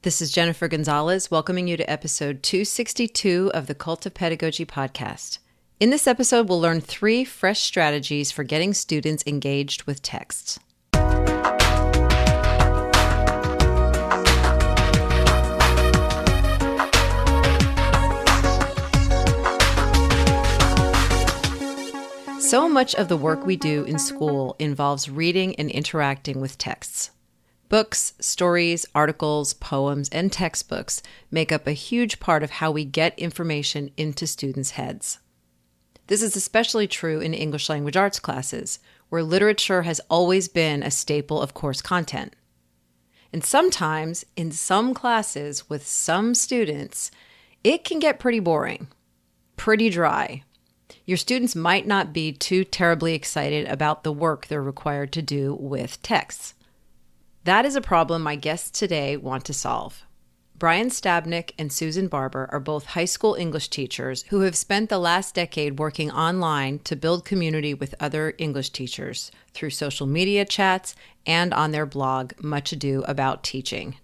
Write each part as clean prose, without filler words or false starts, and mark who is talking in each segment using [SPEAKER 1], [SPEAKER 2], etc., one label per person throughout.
[SPEAKER 1] This is Jennifer Gonzalez, welcoming you to episode 262 of the Cult of Pedagogy podcast. In this episode, we'll learn 3 fresh strategies for getting students engaged with texts. So much of the work we do in school involves reading and interacting with texts. Books, stories, articles, poems, and textbooks make up a huge part of how we get information into students' heads. This is especially true in English language arts classes, where literature has always been a staple of course content. And sometimes, in some classes with some students, it can get pretty boring, pretty dry. Your students might not be too terribly excited about the work they're required to do with texts. That is a problem my guests today want to solve. Brian Sztabnik and Susan Barber are both high school English teachers who have spent the last decade working online to build community with other English teachers through social media chats and on their blog, Much Ado About Teaching.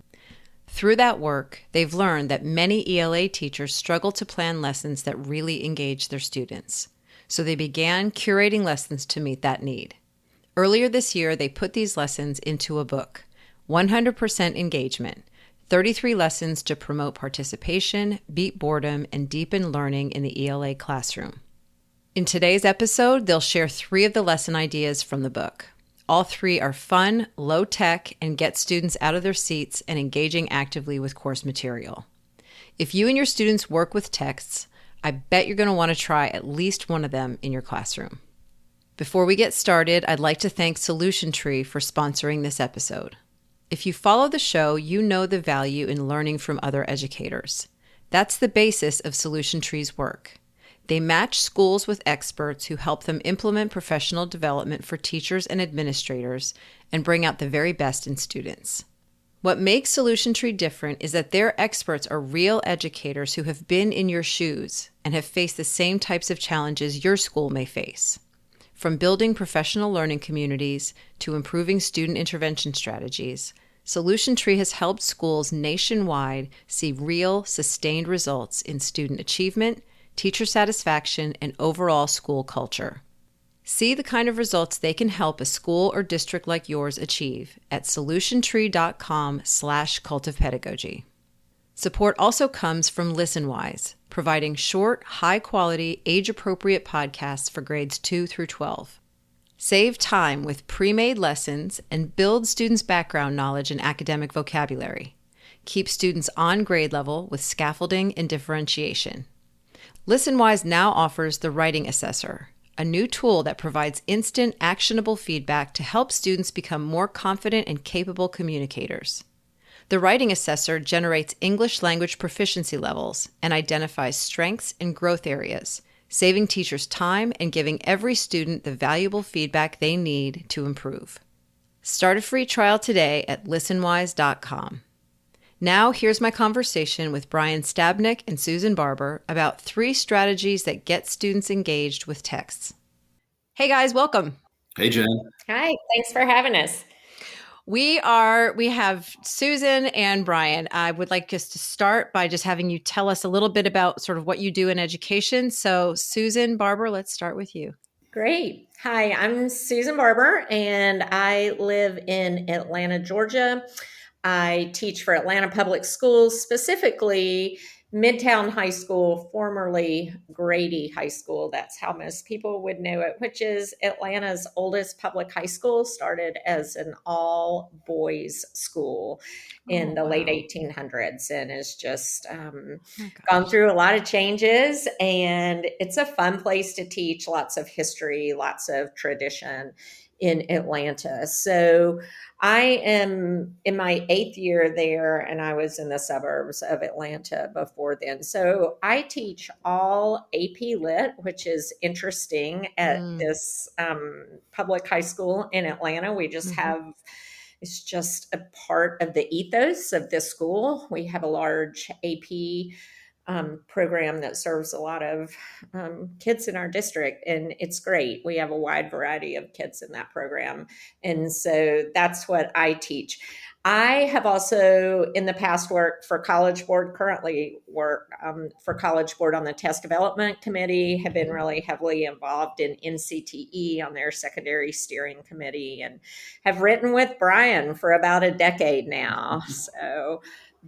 [SPEAKER 1] Through that work, they've learned that many ELA teachers struggle to plan lessons that really engage their students. So they began curating lessons to meet that need. Earlier this year, they put these lessons into a book, 100% Engagement, 33 lessons to promote participation, beat boredom, and deepen learning in the ELA Classroom. In today's episode, they'll share 3 of the lesson ideas from the book. All 3 are fun, low-tech, and get students out of their seats and engaging actively with course material. If you and your students work with texts, I bet you're going to want to try at least one of them in your classroom. Before we get started, I'd like to thank Solution Tree for sponsoring this episode. If you follow the show, you know the value in learning from other educators. That's the basis of Solution Tree's work. They match schools with experts who help them implement professional development for teachers and administrators and bring out the very best in students. What makes Solution Tree different is that their experts are real educators who have been in your shoes and have faced the same types of challenges your school may face. From building professional learning communities to improving student intervention strategies, Solution Tree has helped schools nationwide see real, sustained results in student achievement, teacher satisfaction, and overall school culture. See the kind of results they can help a school or district like yours achieve at solutiontree.com/cultofpedagogy. Support also comes from ListenWise, providing short, high-quality, age-appropriate podcasts for grades 2 through 12. Save time with pre-made lessons and build students' background knowledge and academic vocabulary. Keep students on grade level with scaffolding and differentiation. ListenWise now offers the Writing Assessor, a new tool that provides instant, actionable feedback to help students become more confident and capable communicators. The Writing Assessor generates English language proficiency levels and identifies strengths and growth areas, saving teachers time and giving every student the valuable feedback they need to improve. Start a free trial today at listenwise.com. Now, here's my conversation with Brian Sztabnik and Susan Barber about 3 strategies that get students engaged with texts. Hey guys, welcome.
[SPEAKER 2] Hey, Jen.
[SPEAKER 3] Hi, thanks for having us.
[SPEAKER 1] We have Susan and Brian. I would like us to start by just having you tell us a little bit about sort of what you do in education. So Susan Barber, let's start with you.
[SPEAKER 3] Great. Hi, I'm Susan Barber, and I live in Atlanta, Georgia. I teach for Atlanta Public Schools, specifically Midtown High School, formerly Grady High School. That's how most people would know it, which is Atlanta's oldest public high school, started as an all-boys school in the late 1800s, and has just gone through a lot of changes. And it's a fun place to teach, lots of history, lots of tradition in Atlanta. So I am in my 8th year there, and I was in the suburbs of Atlanta before then. So I teach all AP Lit, which is interesting at this public high school in Atlanta. We just have, it's just a part of the ethos of this school. We have a large AP program that serves a lot of kids in our district, and it's great. We have a wide variety of kids in that program, and so that's what I teach. I have also in the past worked for College Board, currently work for College Board on the test development committee, have been really heavily involved in NCTE on their secondary steering committee, and have written with Brian for about a decade now. So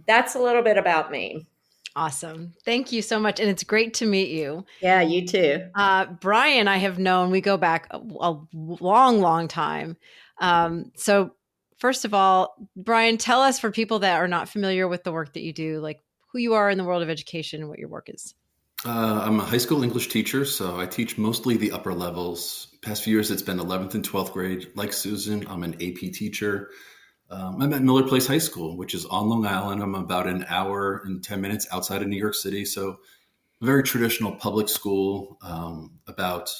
[SPEAKER 3] that's a little bit about me.
[SPEAKER 1] Awesome. Thank you so much. And it's great to meet you.
[SPEAKER 3] Yeah, you too.
[SPEAKER 1] Brian, I have known, we go back a long, long time. So, first of all, Brian, tell us, for people that are not familiar with the work that you do, like who you are in the world of education and what your work is.
[SPEAKER 2] I'm a high school English teacher, so I teach mostly the upper levels. Past few years, it's been 11th and 12th grade. Like Susan, I'm an AP teacher. I'm at Miller Place High School, which is on Long Island. I'm about an hour and 10 minutes outside of New York City. So a very traditional public school. About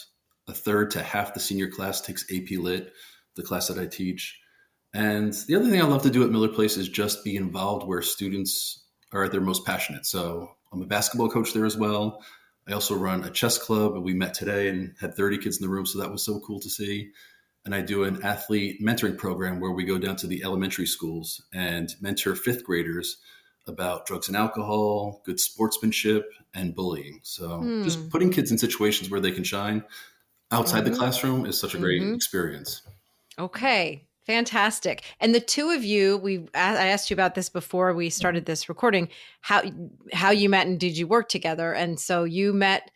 [SPEAKER 2] a third to half the senior class takes AP Lit, the class that I teach. And the other thing I love to do at Miller Place is just be involved where students are at their most passionate. So I'm a basketball coach there as well. I also run a chess club. We met today and had 30 kids in the room, so that was so cool to see. And I do an athlete mentoring program where we go down to the elementary schools and mentor fifth graders about drugs and alcohol, good sportsmanship, and bullying. So just putting kids in situations where they can shine outside the classroom is such a great experience.
[SPEAKER 1] Okay. Fantastic. And the two of you, I asked you about this before we started this recording, how you met and did you work together? And so you met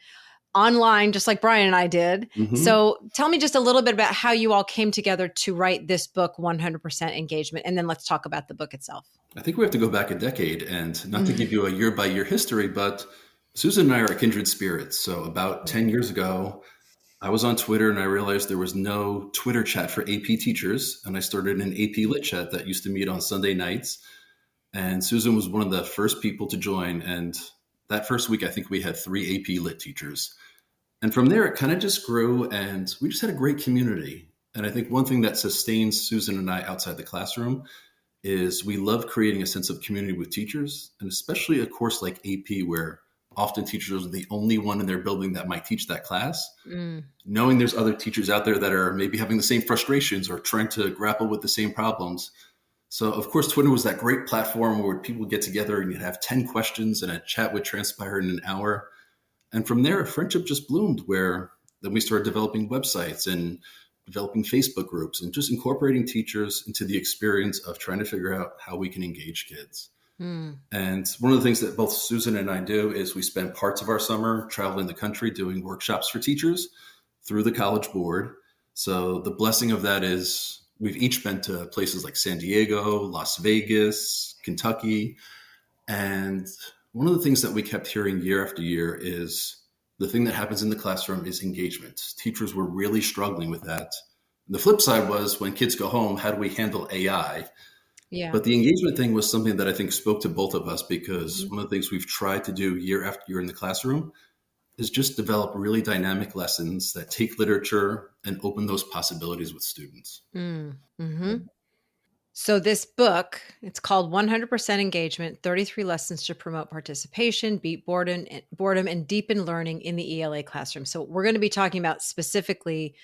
[SPEAKER 1] online, just like Brian and I did. So tell me just a little bit about how you all came together to write this book, 100% Engagement. And then let's talk about the book itself.
[SPEAKER 2] I think we have to go back a decade, and not to give you a year by year history, but Susan and I are kindred spirits. So about 10 years ago, I was on Twitter and I realized there was no Twitter chat for AP teachers. And I started an AP Lit chat that used to meet on Sunday nights. And Susan was one of the first people to join. And that first week, I think we had 3 AP Lit teachers. And from there, it kind of just grew and we just had a great community. And I think one thing that sustains Susan and I outside the classroom is we love creating a sense of community with teachers, and especially a course like AP where often teachers are the only one in their building that might teach that class. Knowing there's other teachers out there that are maybe having the same frustrations or trying to grapple with the same problems. So, of course, Twitter was that great platform where people would get together and you'd have 10 questions and a chat would transpire in an hour. And from there, a friendship just bloomed where then we started developing websites and developing Facebook groups and just incorporating teachers into the experience of trying to figure out how we can engage kids. And one of the things that both Susan and I do is we spend parts of our summer traveling the country doing workshops for teachers through the College Board. So the blessing of that is we've each been to places like San Diego, Las Vegas, Kentucky. And one of the things that we kept hearing year after year is the thing that happens in the classroom is engagement. Teachers were really struggling with that. The flip side was when kids go home, how do we handle AI?
[SPEAKER 1] Yeah.
[SPEAKER 2] But the engagement thing was something that I think spoke to both of us because one of the things we've tried to do year after year in the classroom is just develop really dynamic lessons that take literature and open those possibilities with students.
[SPEAKER 1] So this book, it's called 100% Engagement, 33 Lessons to Promote Participation, Beat Boredom, and Deepen Learning in the ELA Classroom. So we're going to be talking about specifically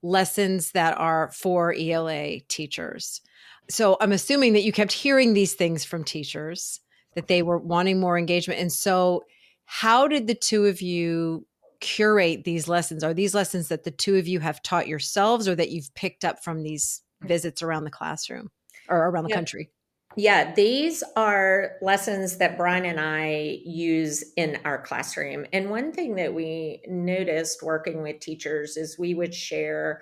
[SPEAKER 1] lessons that are for ELA teachers. So I'm assuming that you kept hearing these things from teachers, that they were wanting more engagement. And so how did the two of you curate these lessons? Are these lessons that the two of you have taught yourselves or that you've picked up from these visits around the classroom or around the country?
[SPEAKER 3] Yeah, these are lessons that Brian and I use in our classroom. And one thing that we noticed working with teachers is we would share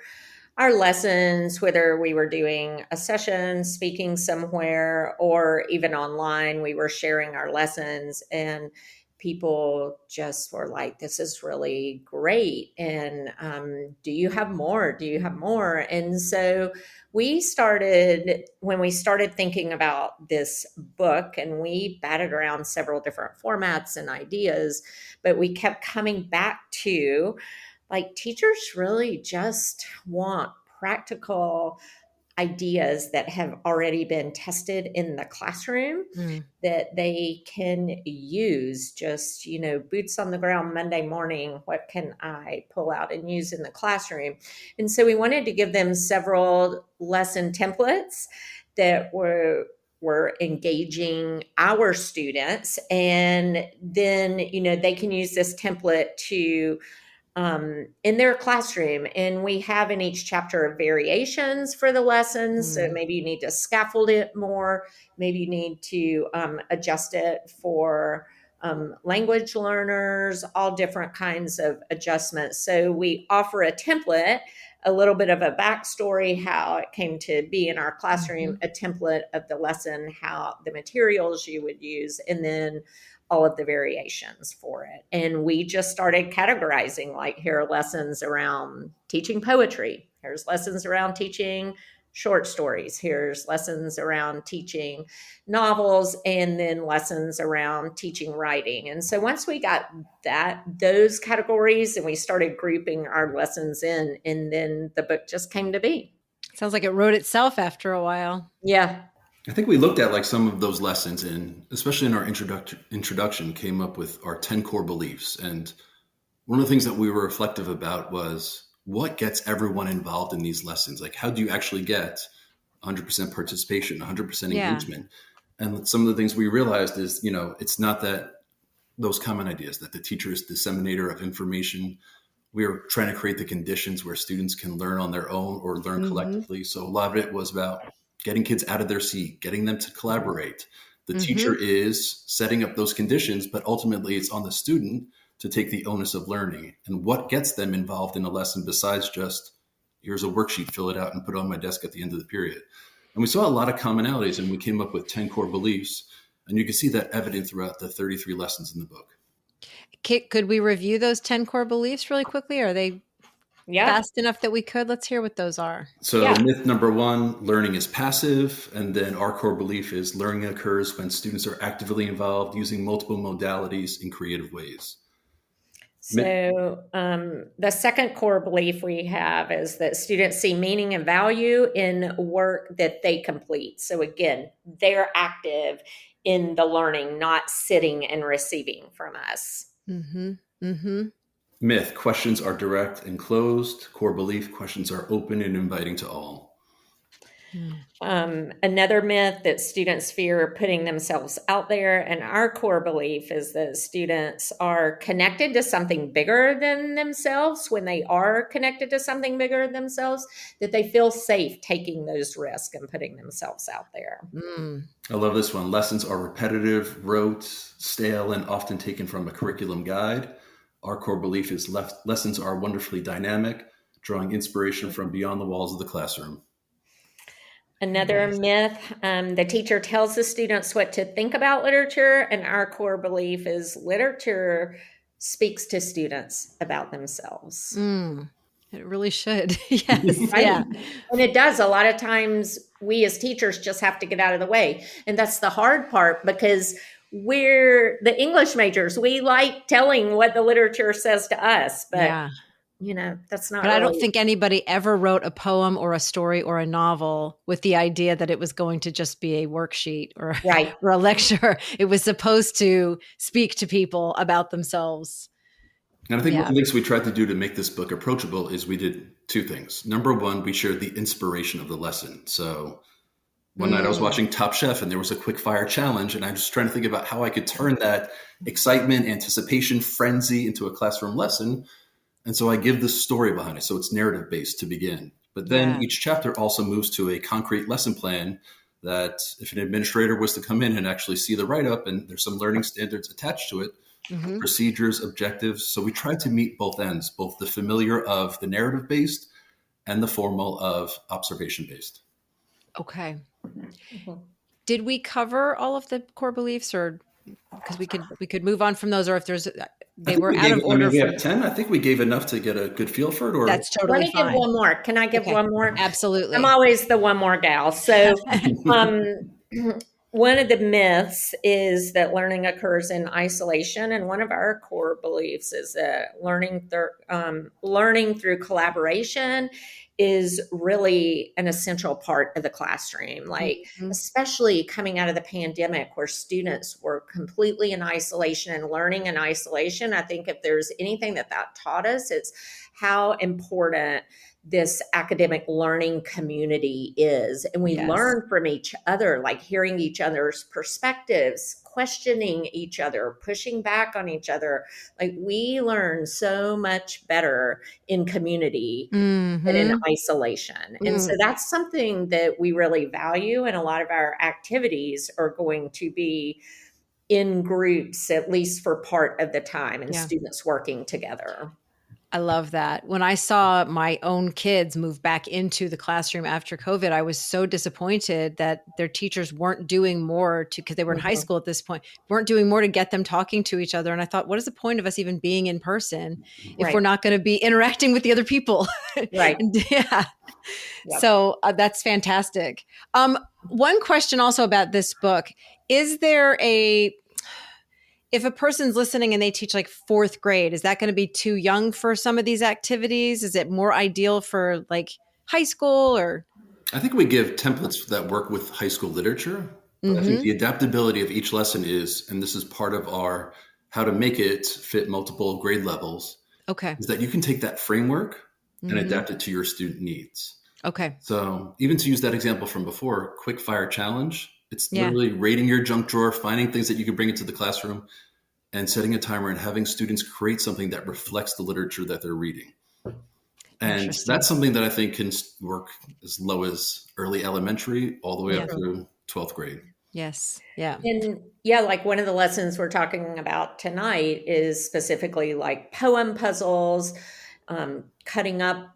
[SPEAKER 3] our lessons, whether we were doing a session, speaking somewhere, or even online, we were sharing our lessons. And people just were like, this is really great. And do you have more? Do you have more? And so when we started thinking about this book, and we batted around several different formats and ideas, but we kept coming back to like teachers really just want practical ideas that have already been tested in the classroom that they can use. Just, boots on the ground Monday morning, what can I pull out and use in the classroom? And so we wanted to give them several lesson templates that were we're engaging our students, and then, they can use this template to in their classroom. And we have in each chapter variations for the lessons. So maybe you need to scaffold it more. Maybe you need to adjust it for language learners, all different kinds of adjustments. So we offer a template, a little bit of a backstory, how it came to be in our classroom, a template of the lesson, how the materials you would use, and then all of the variations for it. And we just started categorizing, like, here are lessons around teaching poetry. Here's lessons around teaching short stories. Here's lessons around teaching novels, and then lessons around teaching writing. And so once we got those categories, and we started grouping our lessons in, and then the book just came to be.
[SPEAKER 1] Sounds like it wrote itself after a while.
[SPEAKER 3] Yeah.
[SPEAKER 2] I think we looked at like some of those lessons, and especially in our introduction, came up with our 10 core beliefs. And one of the things that we were reflective about was what gets everyone involved in these lessons? Like, how do you actually get 100% participation, 100% engagement? And some of the things we realized is, it's not that those common ideas that the teacher is disseminator of information. We are trying to create the conditions where students can learn on their own or learn collectively. So a lot of it was about getting kids out of their seat, getting them to collaborate. The teacher is setting up those conditions, but ultimately it's on the student to take the onus of learning. And what gets them involved in a lesson besides just, here's a worksheet, fill it out and put it on my desk at the end of the period. And we saw a lot of commonalities, and we came up with 10 core beliefs. And you can see that evident throughout the 33 lessons in the book.
[SPEAKER 1] Could we review those 10 core beliefs really quickly? Are they fast enough that we could? Let's hear what those are.
[SPEAKER 2] So myth number 1, learning is passive. And then our core belief is learning occurs when students are actively involved using multiple modalities in creative ways.
[SPEAKER 3] So the second core belief we have is that students see meaning and value in work that they complete. So again, they're active in the learning, not sitting and receiving from us.
[SPEAKER 2] Myth, questions are direct and closed. Core belief, questions are open and inviting to all.
[SPEAKER 3] Another myth that students fear putting themselves out there, and our core belief is that students are connected to something bigger than themselves. When they are connected to something bigger than themselves, that they feel safe taking those risks and putting themselves out there.
[SPEAKER 2] I love this one. Lessons are repetitive, rote, stale, and often taken from a curriculum guide. Our core belief is lessons are wonderfully dynamic, drawing inspiration from beyond the walls of the classroom.
[SPEAKER 3] Another myth, the teacher tells the students what to think about literature, and our core belief is literature speaks to students about themselves.
[SPEAKER 1] It really should. Yes.
[SPEAKER 3] Right?
[SPEAKER 1] Yeah.
[SPEAKER 3] And it does. A lot of times we as teachers just have to get out of the way. And that's the hard part, because we're the English majors. We like telling what the literature says to us, but that's not.
[SPEAKER 1] But I don't think anybody ever wrote a poem or a story or a novel with the idea that it was going to just be a worksheet or a lecture. It was supposed to speak to people about themselves.
[SPEAKER 2] And I think one of the things we tried to do to make this book approachable is we did 2 things. Number 1, we shared the inspiration of the lesson. So one night I was watching Top Chef and there was a quick fire challenge, and I was trying to think about how I could turn that excitement, anticipation, frenzy into a classroom lesson. And so I give the story behind it. So it's narrative based to begin. But then each chapter also moves to a concrete lesson plan that if an administrator was to come in and actually see the write-up, and there's some learning standards attached to it, procedures, objectives. So we tried to meet both ends, both the familiar of the narrative based and the formal of observation based.
[SPEAKER 1] Okay. Did we cover all of the core beliefs, or because we could move on from those, or if there's they were out of order?
[SPEAKER 2] We have 10. I think we gave enough to get a good feel for it. Or
[SPEAKER 1] that's totally
[SPEAKER 3] Let me
[SPEAKER 1] fine.
[SPEAKER 3] give one more. Can I give one more?
[SPEAKER 1] Absolutely.
[SPEAKER 3] I'm always the one more gal. So one of the myths is that learning occurs in isolation, and one of our core beliefs is that learning through collaboration is really an essential part of the classroom. Like, especially coming out of the pandemic where students were completely in isolation and learning in isolation. I think if there's anything that taught us, it's how important this academic learning community is. And we learn from each other, like hearing each other's perspectives, questioning each other, pushing back on each other. Like we learn so much better in community than in isolation. And so that's something that we really value. And a lot of our activities are going to be in groups, at least for part of the time, and students working together.
[SPEAKER 1] I love that. When I saw my own kids move back into the classroom after COVID, I was so disappointed that their teachers weren't doing more because they were in high school at this point, weren't doing more to get them talking to each other. And I thought, what is the point of us even being in person if we're not going to be interacting with the other people?
[SPEAKER 3] Right.
[SPEAKER 1] Yeah. Yep. So that's fantastic. One question also about this book, is there if a person's listening and they teach like fourth grade, is that going to be too young for some of these activities? Is it more ideal for like high school or?
[SPEAKER 2] I think we give templates that work with high school literature. But I think the adaptability of each lesson is, and this is part of our how to make it fit multiple grade levels.
[SPEAKER 1] Okay.
[SPEAKER 2] Is that you can take that framework and adapt it to your student needs.
[SPEAKER 1] Okay.
[SPEAKER 2] So even to use that example from before, quick fire challenge, it's literally raiding your junk drawer, finding things that you can bring into the classroom and setting a timer and having students create something that reflects the literature that they're reading. And that's something that I think can work as low as early elementary all the way up through 12th grade.
[SPEAKER 1] Yes. Yeah.
[SPEAKER 3] And like one of the lessons we're talking about tonight is specifically like poem puzzles, cutting up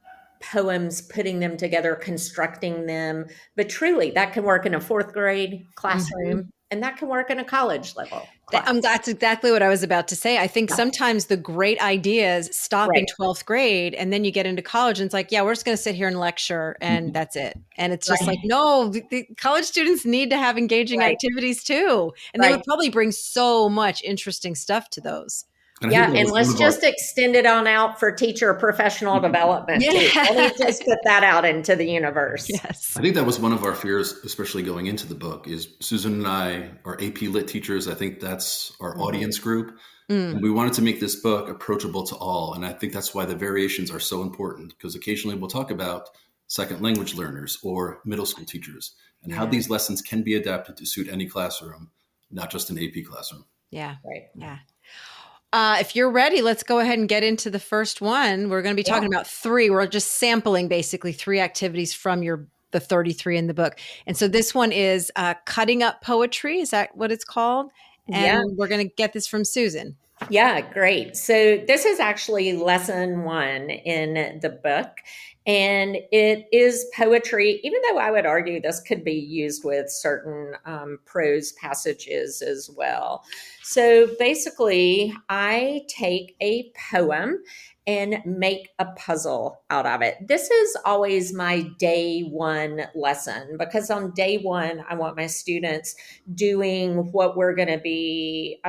[SPEAKER 3] poems, putting them together, constructing them. But truly, that can work in a fourth grade classroom. And that can work in a college level class.
[SPEAKER 1] That's exactly what I was about to say. I think sometimes the great ideas stop in 12th grade and then you get into college and it's like, we're just going to sit here and lecture and that's it. And it's just like, no, the college students need to have engaging activities too. And they would probably bring so much interesting stuff to those.
[SPEAKER 3] And let's just extend it on out for teacher professional development. Let me just put that out into the universe.
[SPEAKER 1] Yes.
[SPEAKER 2] I think that was one of our fears, especially going into the book, is Susan and I are AP Lit teachers. I think that's our audience group. And we wanted to make this book approachable to all. And I think that's why the variations are so important, because occasionally we'll talk about second language learners or middle school teachers and how these lessons can be adapted to suit any classroom, not just an AP classroom.
[SPEAKER 1] Yeah. Right. Yeah. If you're ready, let's go ahead and get into the first one. We're going to be talking about 3. We're just sampling basically 3 activities from the 33 in the book. And so this one is cutting up poetry. Is that what it's called? And we're going to get this from Susan.
[SPEAKER 3] Yeah, great. So this is actually lesson 1 in the book. And it is poetry, even though I would argue this could be used with certain prose passages as well. So basically, I take a poem and make a puzzle out of it. This is always my day 1 lesson, because on day 1, I want my students doing what we're going to be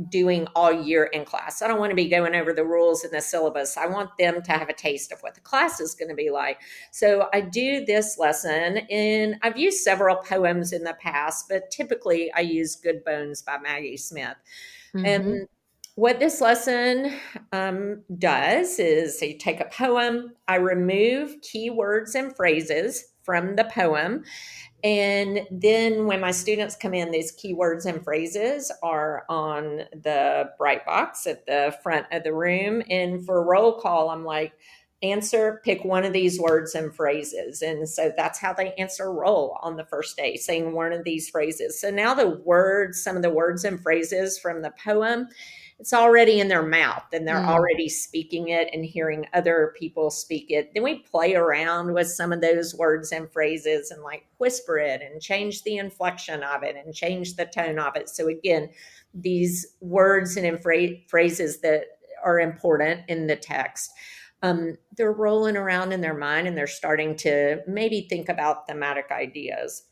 [SPEAKER 3] doing all year in class. I don't want to be going over the rules in the syllabus. I want them to have a taste of what the class is going to be like. So I do this lesson, and I've used several poems in the past, but typically I use Good Bones by Maggie Smith. And what this lesson does is you take a poem, I remove keywords and phrases from the poem. And then when my students come in, these keywords and phrases are on the bright box at the front of the room. And for roll call, I'm like, pick one of these words and phrases. And so that's how they answer roll on the first day, saying one of these phrases. So now some of the words and phrases from the poem, it's already in their mouth and they're already speaking it and hearing other people speak it. Then we play around with some of those words and phrases and like whisper it and change the inflection of it and change the tone of it. So again, these words and phrases that are important in the text, they're rolling around in their mind and they're starting to maybe think about thematic ideas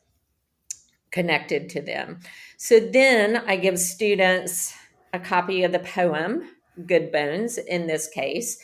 [SPEAKER 3] connected to them. So then I give students a copy of the poem, Good Bones in this case,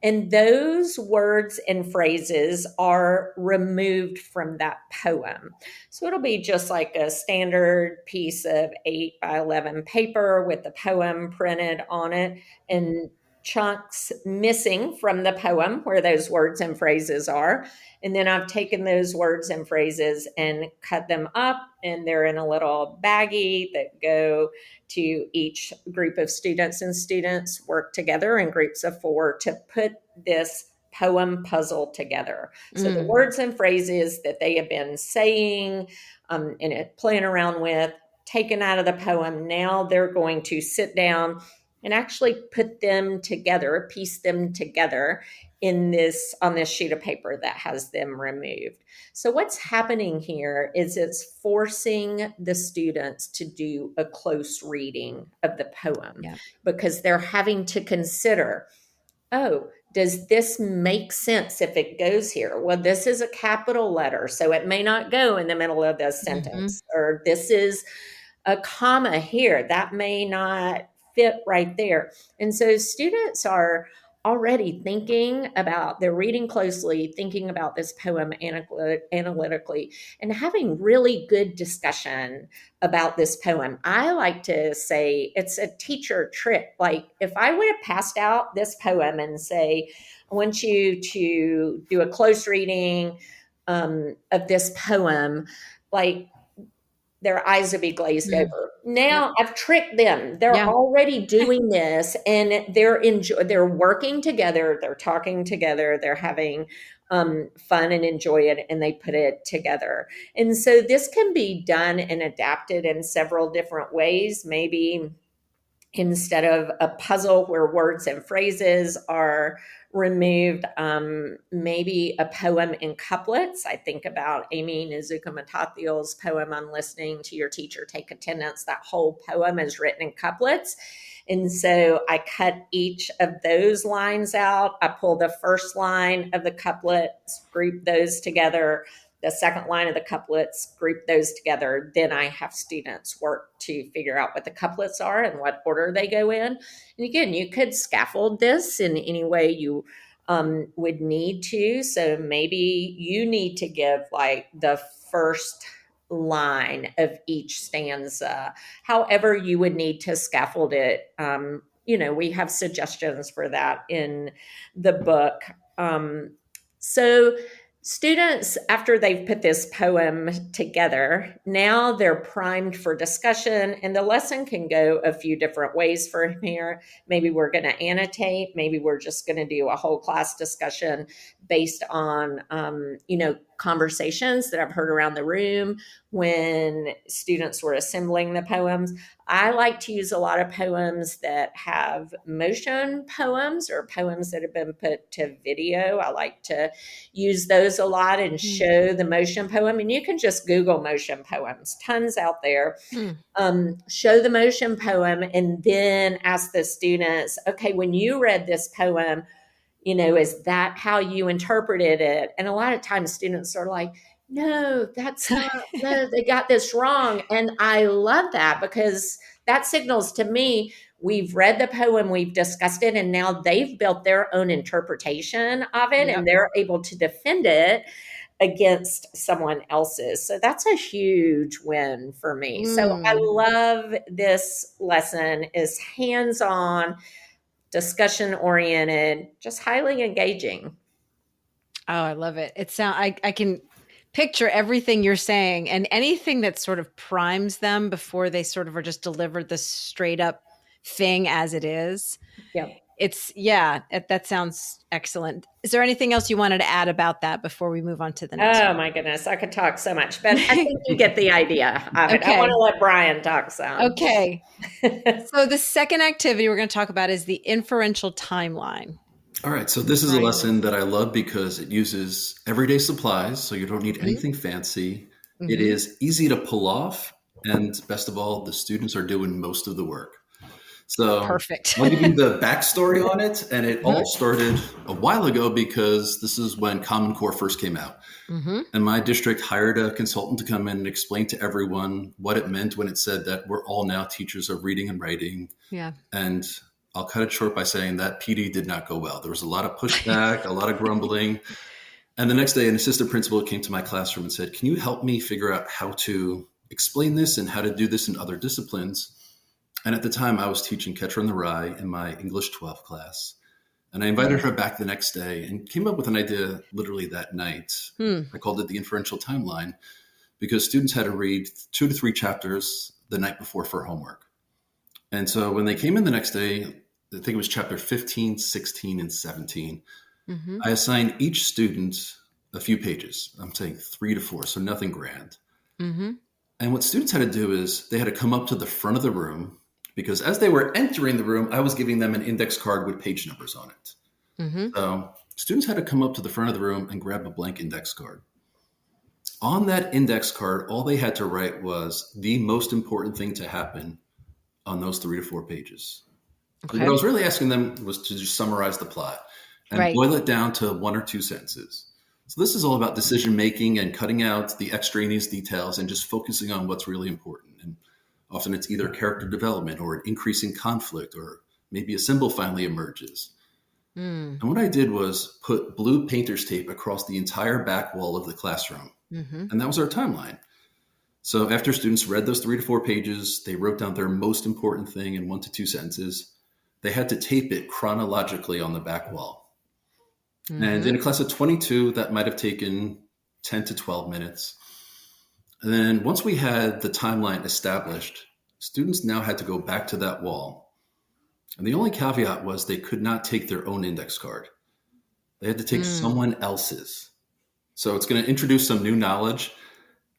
[SPEAKER 3] and those words and phrases are removed from that poem. So it'll be just like a standard piece of 8 by 11 paper with the poem printed on it. And chunks missing from the poem where those words and phrases are. And then I've taken those words and phrases and cut them up, and they're in a little baggie that go to each group of students, and students work together in groups of 4 to put this poem puzzle together. So the words and phrases that they have been saying and playing around with, taken out of the poem, now they're going to sit down and actually put them together, piece them together on this sheet of paper that has them removed. So what's happening here is it's forcing the students to do a close reading of the poem, because they're having to consider, oh, does this make sense if it goes here? Well, this is a capital letter, so it may not go in the middle of the sentence, or this is a comma here, that may not fit right there. And so students are already they're reading closely, thinking about this poem analytically, and having really good discussion about this poem. I like to say it's a teacher trick. Like, if I would have passed out this poem and say, I want you to do a close reading of this poem, like, their eyes would be glazed over. Now I've tricked them. They're already doing this, and they're working together. They're talking together. They're having fun and enjoy it, and they put it together. And so this can be done and adapted in several different ways. Maybe instead of a puzzle where words and phrases are removed, maybe a poem in couplets. I think about Amy Nizuka Matathiel's poem on listening to your teacher take attendance. That whole poem is written in couplets. And so I cut each of those lines out. I pull the first line of the couplets, group those together. The second line of the couplets, group those together. Then I have students work to figure out what the couplets are and what order they go in. And again, you could scaffold this in any way you would need to. So maybe you need to give like the first line of each stanza, however you would need to scaffold it. We have suggestions for that in the book. So students, after they've put this poem together, now they're primed for discussion, and the lesson can go a few different ways from here. Maybe we're going to annotate. Maybe we're just going to do a whole class discussion based on, conversations that I've heard around the room when students were assembling the poems. I like to use a lot of poems that have motion poems, or poems that have been put to video. I like to use those a lot and show the motion poem. And you can just Google motion poems, tons out there. Show the motion poem, and then ask the students, okay, when you read this poem, is that how you interpreted it? And a lot of times students are like, no, that's not, no, they got this wrong. And I love that, because that signals to me, we've read the poem, we've discussed it, and now they've built their own interpretation of it, and they're able to defend it against someone else's. So that's a huge win for me. So I love this lesson. Is hands-on, discussion oriented, just highly engaging.
[SPEAKER 1] Oh, I love it. I can picture everything you're saying, and anything that sort of primes them before they sort of are just delivered the straight up thing as it is. That sounds excellent. Is there anything else you wanted to add about that before we move on to the next one?
[SPEAKER 3] My goodness, I could talk so much, but I think you get the idea of it. I want to let Brian talk some.
[SPEAKER 1] Okay. So the second activity we're going to talk about is the inferential timeline.
[SPEAKER 2] All right. So this is a lesson that I love because it uses everyday supplies. So you don't need anything fancy. It is easy to pull off. And best of all, the students are doing most of the work. So
[SPEAKER 1] perfect.
[SPEAKER 2] I'll give you the backstory on it. And it all started a while ago, because this is when Common Core first came out. And my district hired a consultant to come in and explain to everyone what it meant when it said that we're all now teachers of reading and writing.
[SPEAKER 1] Yeah.
[SPEAKER 2] And I'll cut it short by saying that PD did not go well. There was a lot of pushback, a lot of grumbling. And the next day, an assistant principal came to my classroom and said, can you help me figure out how to explain this and how to do this in other disciplines? And at the time, I was teaching Catcher in the Rye in my English 12 class. And I invited her back the next day and came up with an idea literally that night. I called it the inferential timeline because students had to read 2 to 3 chapters the night before for homework. And so when they came in the next day, I think it was chapter 15, 16, and 17, I assigned each student a few pages. I'm saying 3 to 4, so nothing grand. And what students had to do is they had to come up to the front of the room because as they were entering the room, I was giving them an index card with page numbers on it. So students had to come up to the front of the room and grab a blank index card. On that index card, all they had to write was the most important thing to happen on those 3 to 4 pages. Okay. What I was really asking them was to just summarize the plot and boil it down to 1 or 2 sentences. So this is all about decision making and cutting out the extraneous details and just focusing on what's really important. And often it's either character development or an increasing conflict or maybe a symbol finally emerges. And what I did was put blue painter's tape across the entire back wall of the classroom. And that was our timeline. So after students read those 3 to 4 pages, they wrote down their most important thing in 1 to 2 sentences. They had to tape it chronologically on the back wall. And in a class of 22, that might have taken 10 to 12 minutes. And then once we had the timeline established, students now had to go back to that wall. And the only caveat was they could not take their own index card. They had to take someone else's. So it's going to introduce some new knowledge.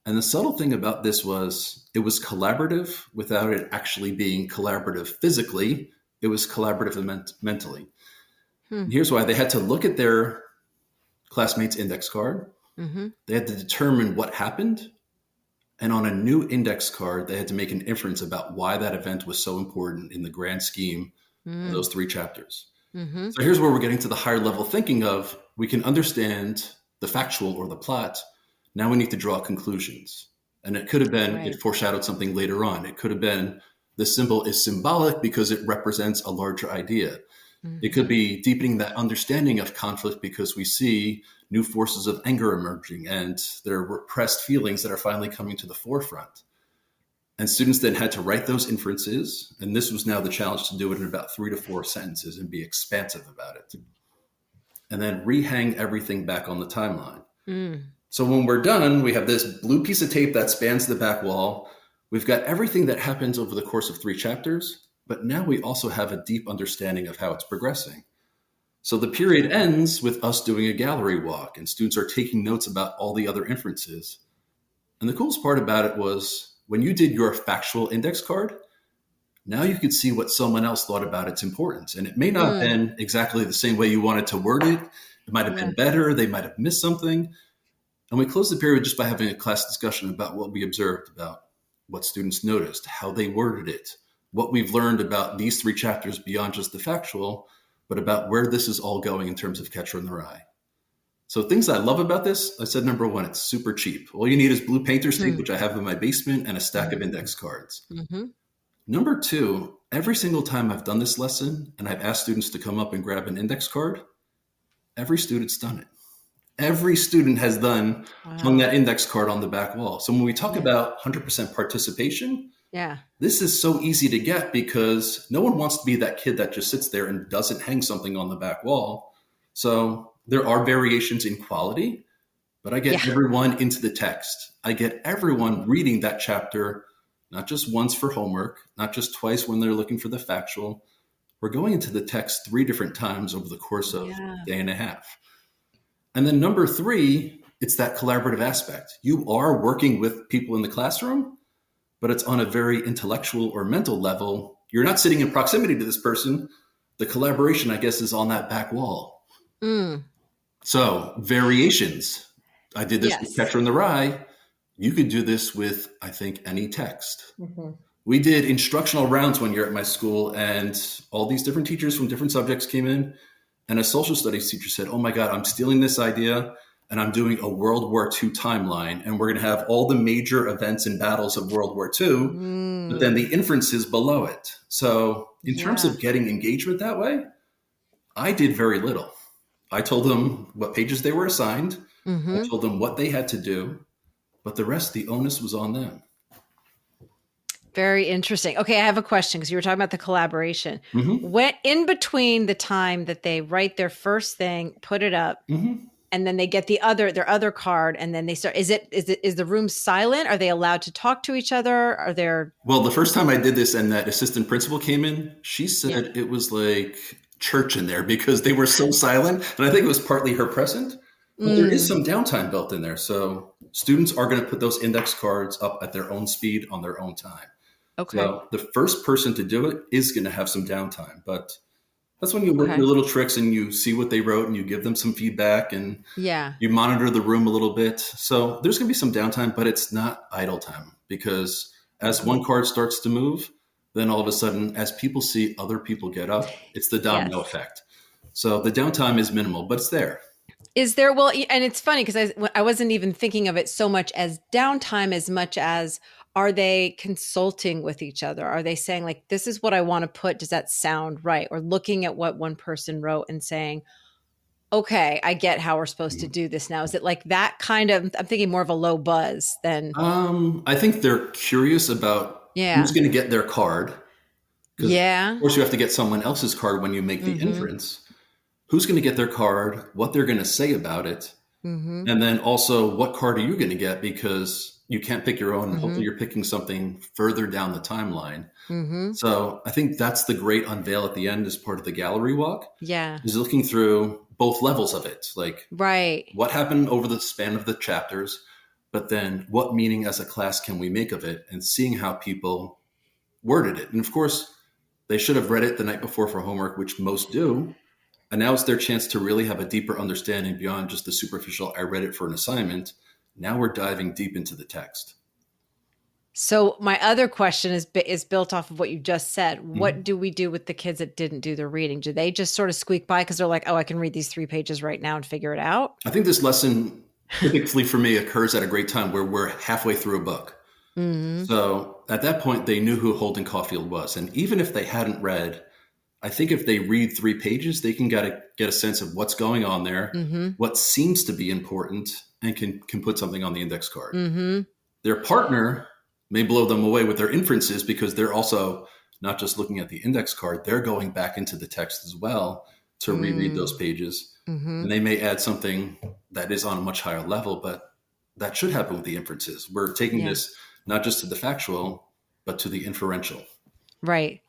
[SPEAKER 2] And the subtle thing about this was it was collaborative without it actually being collaborative physically. It was collaborative mentally. And here's why. They had to look at their classmate's index card. They had to determine what happened. And on a new index card, they had to make an inference about why that event was so important in the grand scheme of those 3 chapters. So here's where we're getting to the higher level thinking of we can understand the factual or the plot. Now we need to draw conclusions. And it could have been, it foreshadowed something later on. It could have been the symbol is symbolic because it represents a larger idea. It could be deepening that understanding of conflict because we see new forces of anger emerging and there are repressed feelings that are finally coming to the forefront. And students then had to write those inferences. And this was now the challenge to do it in about 3 to 4 sentences and be expansive about it. And then rehang everything back on the timeline. So when we're done, we have this blue piece of tape that spans the back wall. We've got everything that happens over the course of 3 chapters, but now we also have a deep understanding of how it's progressing. So the period ends with us doing a gallery walk and students are taking notes about all the other inferences. And the coolest part about it was when you did your factual index card, now you could see what someone else thought about its importance. And it may not have been exactly the same way you wanted to word it. It might have been better. They might have missed something. And we closed the period just by having a class discussion about what we observed, about what students noticed, how they worded it, what we've learned about these 3 chapters beyond just the factual, but about where this is all going in terms of Catcher in the Rye. So things I love about this, I said, number 1, it's super cheap. All you need is blue painter's tape, which I have in my basement, and a stack of index cards. Number 2, every single time I've done this lesson and I've asked students to come up and grab an index card, every student's done it. Every student has hung that index card on the back wall. So when we talk about 100% participation, this is so easy to get because no one wants to be that kid that just sits there and doesn't hang something on the back wall. So there are variations in quality, but I get everyone into the text. I get everyone reading that chapter, not just once for homework, not just twice when they're looking for the factual. We're going into the text 3 different times over the course of a day and a half. And then number 3, it's that collaborative aspect. You are working with people in the classroom, but it's on a very intellectual or mental level. You're not sitting in proximity to this person. The collaboration, I guess, is on that back wall. So variations. I did this with Catcher in the Rye. You could do this with, I think, any text. We did instructional rounds one year at my school, and all these different teachers from different subjects came in. And a social studies teacher said, oh my God, I'm stealing this idea and I'm doing a World War II timeline. And we're going to have all the major events and battles of World War II, but then the inferences below it. So in terms of getting engagement that way, I did very little. I told them what pages they were assigned. I told them what they had to do, but the rest, the onus was on them.
[SPEAKER 1] Very interesting. Okay, I have a question because you were talking about the collaboration.
[SPEAKER 2] Mm-hmm.
[SPEAKER 1] When in between the time that they write their first thing, put it up,
[SPEAKER 2] Mm-hmm.
[SPEAKER 1] and then they get their other card, and then they start. Is the room silent? Are they allowed to talk to each other? Are there?
[SPEAKER 2] Well, the first time I did this and that assistant principal came in, she said it was like church in there because they were so silent. And I think it was partly her present, but there is some downtime built in there. So students are going to put those index cards up at their own speed on their own time.
[SPEAKER 1] Okay.
[SPEAKER 2] So the first person to do it is going to have some downtime, but that's when you work
[SPEAKER 1] Okay.
[SPEAKER 2] your little tricks and you see what they wrote and you give them some feedback and
[SPEAKER 1] Yeah.
[SPEAKER 2] you monitor the room a little bit. So there's going to be some downtime, but it's not idle time because as one card starts to move, then all of a sudden, as people see other people get up, it's the domino effect. So the downtime is minimal, but it's there.
[SPEAKER 1] Is there, well, and it's funny because I wasn't even thinking of it so much as downtime as much as are they consulting with each other? Are they saying like, this is what I want to put. Does that sound right? Or looking at what one person wrote and saying, okay, I get how we're supposed to do this now. Is it like that kind of, I'm thinking more of a low buzz than.
[SPEAKER 2] I think they're curious about who's going to get their card.
[SPEAKER 1] Yeah.
[SPEAKER 2] Of course, you have to get someone else's card when you make the inference. Who's going to get their card, what they're going to say about it, and then also what card are you going to get because you can't pick your own. And hopefully you're picking something further down the timeline. So I think that's the great unveil at the end as part of the gallery walk.
[SPEAKER 1] Yeah.
[SPEAKER 2] Is looking through both levels of it. Like what happened over the span of the chapters, but then what meaning as a class can we make of it and seeing how people worded it. And of course, they should have read it the night before for homework, which most do. And now it's their chance to really have a deeper understanding beyond just the superficial, I read it for an assignment. Now we're diving deep into the text.
[SPEAKER 1] So my other question is built off of what you just said. What do we do with the kids that didn't do their reading? Do they just sort of squeak by because they're like, oh, I can read these 3 pages right now and figure it out?
[SPEAKER 2] I think this lesson typically for me occurs at a great time where we're halfway through a book. So at that point, they knew who Holden Caulfield was. And even if they hadn't read, I think if they read 3 pages, they can get a sense of what's going on there, what seems to be important, and can put something on the index card. Their partner may blow them away with their inferences because they're also not just looking at the index card, they're going back into the text as well to reread those pages. And they may add something that is on a much higher level, but that should happen with the inferences. We're taking this not just to the factual, but to the inferential.
[SPEAKER 1] Right.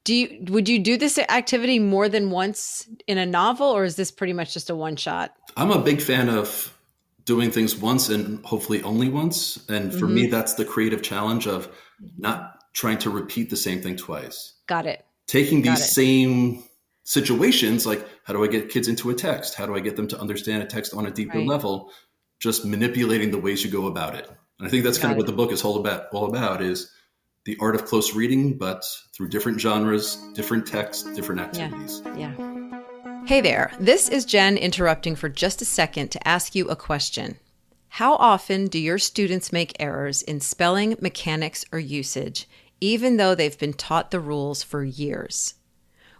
[SPEAKER 1] Would you do this activity more than once in a novel, or is this pretty much just a one shot?
[SPEAKER 2] I'm a big fan of doing things once and hopefully only once. And for me, that's the creative challenge of not trying to repeat the same thing twice.
[SPEAKER 1] Got it.
[SPEAKER 2] Taking these same situations, like how do I get kids into a text? How do I get them to understand a text on a deeper level? Just manipulating the ways you go about it. And I think that's kind of what the book is all about is the art of close reading, but through different genres, different texts, different activities.
[SPEAKER 1] Yeah. Hey there, this is Jen interrupting for just a second to ask you a question. How often do your students make errors in spelling, mechanics, or usage, even though they've been taught the rules for years?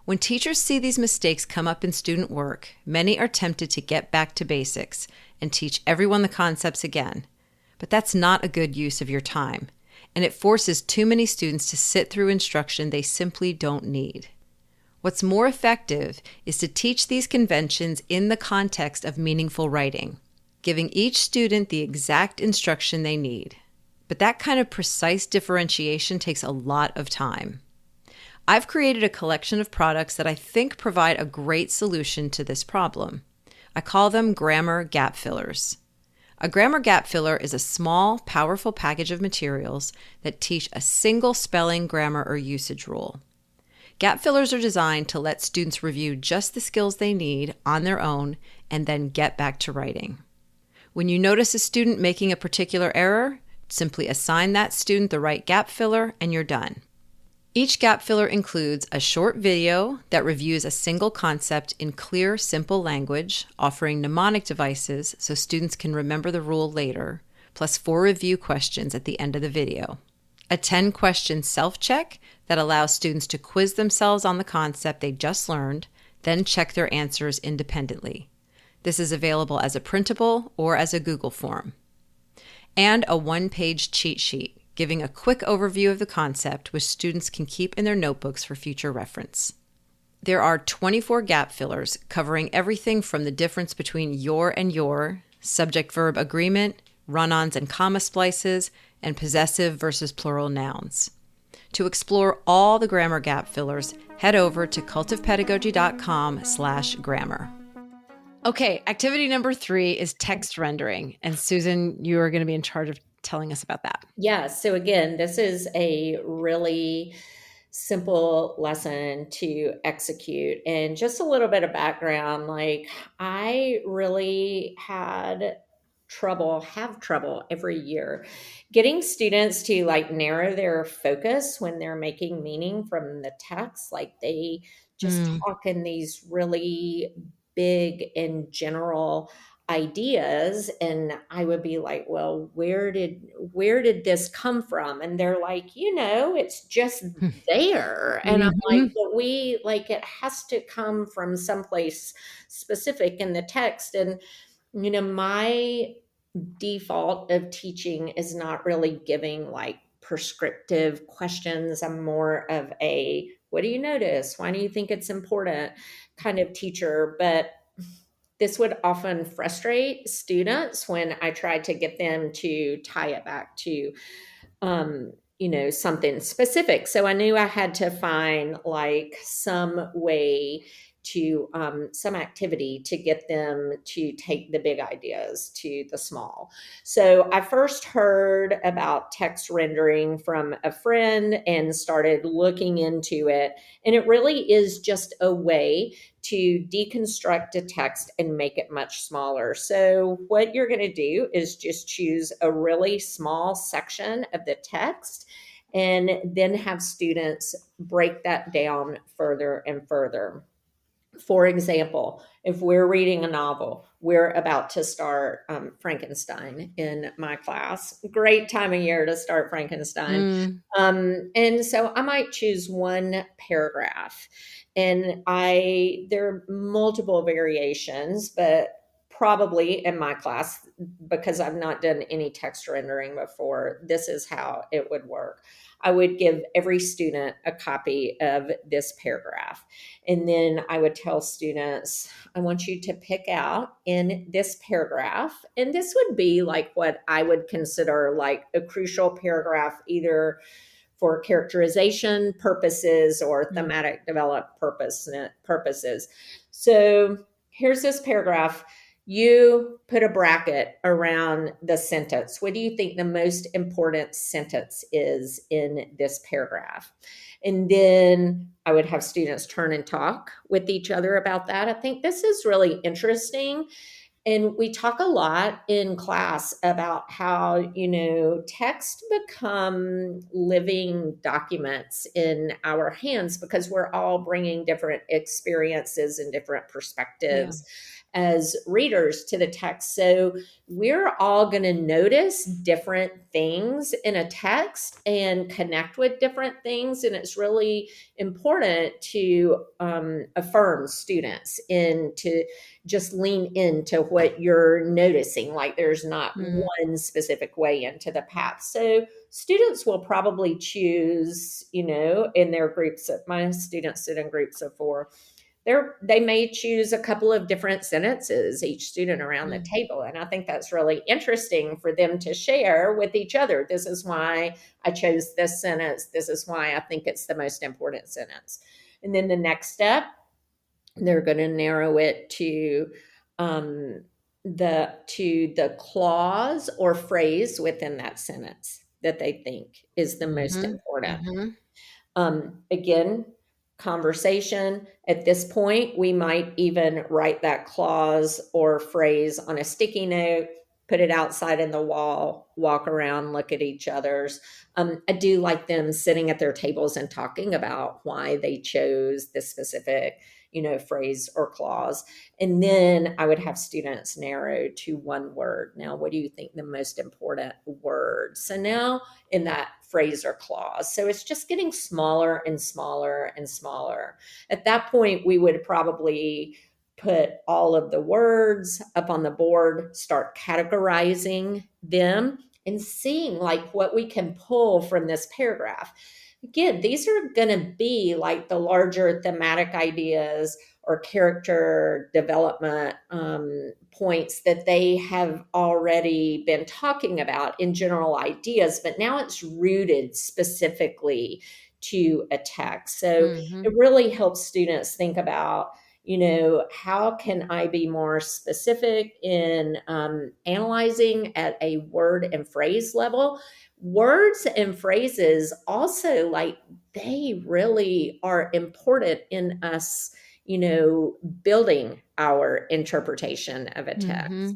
[SPEAKER 1] When teachers see these mistakes come up in student work, many are tempted to get back to basics and teach everyone the concepts again. But that's not a good use of your time, and it forces too many students to sit through instruction they simply don't need. What's more effective is to teach these conventions in the context of meaningful writing, giving each student the exact instruction they need. But that kind of precise differentiation takes a lot of time. I've created a collection of products that I think provide a great solution to this problem. I call them grammar gap fillers. A grammar gap filler is a small, powerful package of materials that teach a single spelling, grammar, or usage rule. Gap fillers are designed to let students review just the skills they need on their own and then get back to writing. When you notice a student making a particular error, simply assign that student the right gap filler and you're done. Each gap filler includes a short video that reviews a single concept in clear, simple language, offering mnemonic devices so students can remember the rule later, plus 4 review questions at the end of the video. A 10-question self-check that allows students to quiz themselves on the concept they just learned, then check their answers independently. This is available as a printable or as a Google form. And a 1-page cheat sheet giving a quick overview of the concept which students can keep in their notebooks for future reference. There are 24 gap fillers covering everything from the difference between your and your, subject-verb agreement, run-ons and comma splices, and possessive versus plural nouns. To explore all the grammar gap fillers, head over to cultivepedagogy.com/grammar. Okay, activity number 3 is text rendering. And Susan, you are going to be in charge of telling us about that.
[SPEAKER 3] Yeah, so again, this is a really simple lesson to execute. And just a little bit of background, like I really have trouble every year getting students to like narrow their focus when they're making meaning from the text. Like they just talk in these really big and general ideas, and I would be like, well, where did this come from? And they're like, it's just there. And I'm like, but we like, it has to come from someplace specific in the text. And my default of teaching is not really giving like prescriptive questions. I'm more of a, what do you notice, why do you think it's important kind of teacher. But this would often frustrate students when I tried to get them to tie it back to, something specific. So I knew I had to find like some way to, some activity to get them to take the big ideas to the small. So I first heard about text rendering from a friend and started looking into it. And it really is just a way to deconstruct a text and make it much smaller. So what you're going to do is just choose a really small section of the text and then have students break that down further and further. For example, if we're reading a novel, we're about to start Frankenstein in my class. Great time of year to start Frankenstein. And so I might choose one paragraph, and there are multiple variations, but probably in my class, because I've not done any text rendering before, this is how it would work. I would give every student a copy of this paragraph. And then I would tell students, I want you to pick out in this paragraph. And this would be like what I would consider like a crucial paragraph, either for characterization purposes or thematic development purposes. So here's this paragraph. You put a bracket around the sentence. What do you think the most important sentence is in this paragraph? And then I would have students turn and talk with each other about that. I think this is really interesting. And we talk a lot in class about how, text become living documents in our hands because we're all bringing different experiences and different perspectives as readers to the text. So we're all going to notice different things in a text and connect with different things. And it's really important to affirm students and to just lean into what you're noticing. Like there's not one specific way into the path. So students will probably choose, in their groups, my students sit in groups of 4. They may choose a couple of different sentences, each student around the table. And I think that's really interesting for them to share with each other. This is why I chose this sentence. This is why I think it's the most important sentence. And then the next step, they're going to narrow it to the clause or phrase within that sentence that they think is the most important. Again, conversation. At this point, we might even write that clause or phrase on a sticky note, put it outside in the wall, walk around, look at each other's. I do like them sitting at their tables and talking about why they chose this specific, phrase or clause. And then I would have students narrow to one word. Now, what do you think the most important word? So now in that phrase or clause. So it's just getting smaller and smaller and smaller. At that point, we would probably put all of the words up on the board, start categorizing them and seeing like what we can pull from this paragraph. Again, these are going to be like the larger thematic ideas or character development points that they have already been talking about in general ideas, but now it's rooted specifically to a text. So it really helps students think about, how can I be more specific in analyzing at a word and phrase level? Words and phrases also, like, they really are important in us, building our interpretation of a text.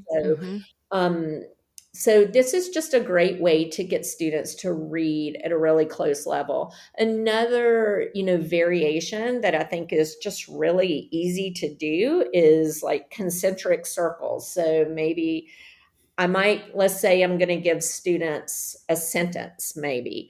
[SPEAKER 3] So this is just a great way to get students to read at a really close level. Another, variation that I think is just really easy to do is like concentric circles. So maybe let's say I'm going to give students a sentence, maybe.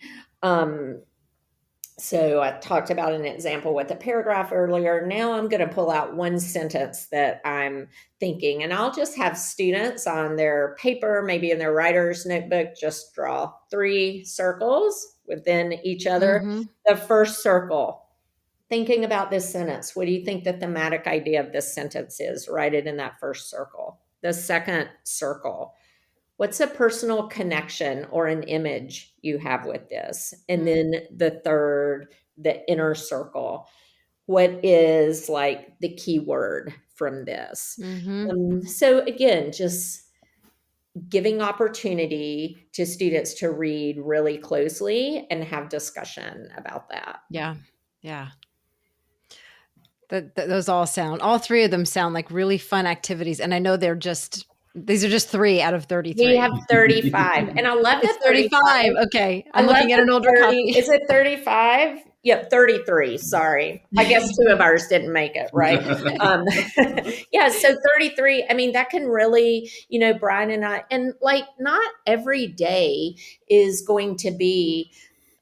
[SPEAKER 3] So I talked about an example with a paragraph earlier. Now I'm going to pull out one sentence that I'm thinking, and I'll just have students on their paper, maybe in their writer's notebook, just draw 3 circles within each other. The first circle, thinking about this sentence. What do you think the thematic idea of this sentence is? Write it in that first circle. The second circle, what's a personal connection or an image you have with this? And then the third, the inner circle, what is like the key word from this? So again, just giving opportunity to students to read really closely and have discussion about that.
[SPEAKER 1] Yeah. All 3 of them sound like really fun activities. And I know these are just 3 out of 33.
[SPEAKER 3] We have 35. And I love the 35.
[SPEAKER 1] Okay. I'm looking at an older copy.
[SPEAKER 3] Is it 35? Yep, 33. Sorry. I guess 2 of ours didn't make it, right? Yeah, so 33. I mean, that can really, Brian and I, and like not every day is going to be,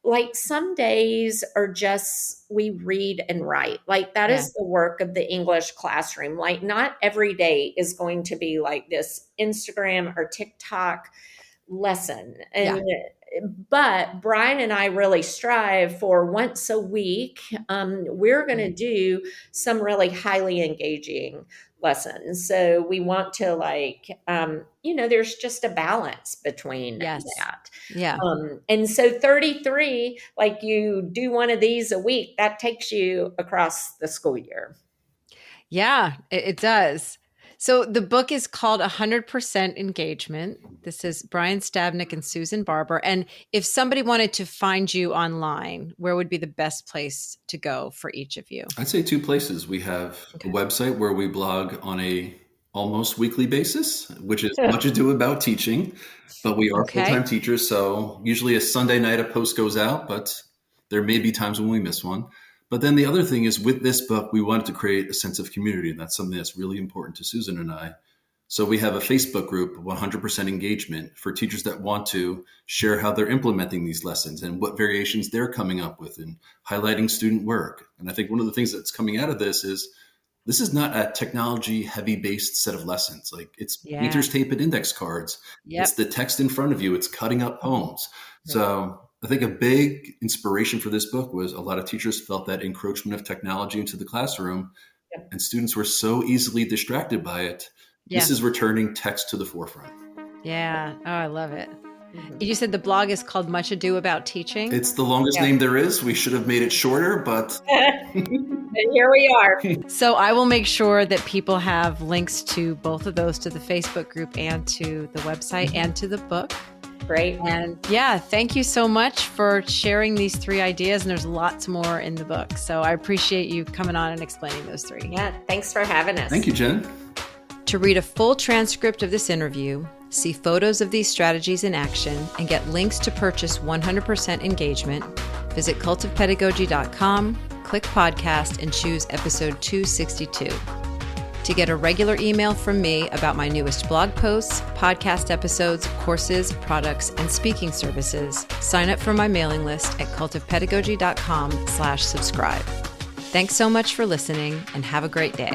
[SPEAKER 3] like some days are just, we read and write. Like that is the work of the English classroom. Like not every day is going to be like this Instagram or TikTok lesson. But Brian and I really strive for once a week. We're going to do some really highly engaging lessons. So we want to there's just a balance between that.
[SPEAKER 1] Yeah.
[SPEAKER 3] And so 33, like you do one of these a week, that takes you across the school year.
[SPEAKER 1] Yeah, it does. So the book is called 100% Engagement. This is Brian Sztabnik and Susan Barber. And if somebody wanted to find you online, where would be the best place to go for each of you?
[SPEAKER 2] I'd say 2 places. We have a website where we blog on a almost weekly basis, which is much ado about teaching, but we are full-time teachers. So usually a Sunday night a post goes out, but there may be times when we miss one. But then the other thing is with this book, we wanted to create a sense of community. And that's something that's really important to Susan and I. So we have a Facebook group, 100% Engagement, for teachers that want to share how they're implementing these lessons and what variations they're coming up with and highlighting student work. And I think one of the things that's coming out of this is not a technology heavy based set of lessons. Like it's painters tape and index cards. It's the text in front of you. It's cutting up poems. So I think a big inspiration for this book was a lot of teachers felt that encroachment of technology into the classroom and students were so easily distracted by it. This is returning text to the forefront.
[SPEAKER 1] Yeah. Oh, I love it. You said the blog is called Much Ado About Teaching.
[SPEAKER 2] It's the longest name there is. We should have made it shorter, but
[SPEAKER 3] and here we are.
[SPEAKER 1] So I will make sure that people have links to both of those, to the Facebook group and to the website and to the book.
[SPEAKER 3] Great.
[SPEAKER 1] And thank you so much for sharing these 3 ideas. And there's lots more in the book. So I appreciate you coming on and explaining those 3.
[SPEAKER 3] Yeah. Thanks for having us.
[SPEAKER 2] Thank you, Jen.
[SPEAKER 1] To read a full transcript of this interview, see photos of these strategies in action, and get links to purchase 100% Engagement, visit cultofpedagogy.com, click podcast, and choose episode 262. To get a regular email from me about my newest blog posts, podcast episodes, courses, products, and speaking services, sign up for my mailing list at cultofpedagogy.com/subscribe. Thanks so much for listening, and have a great day.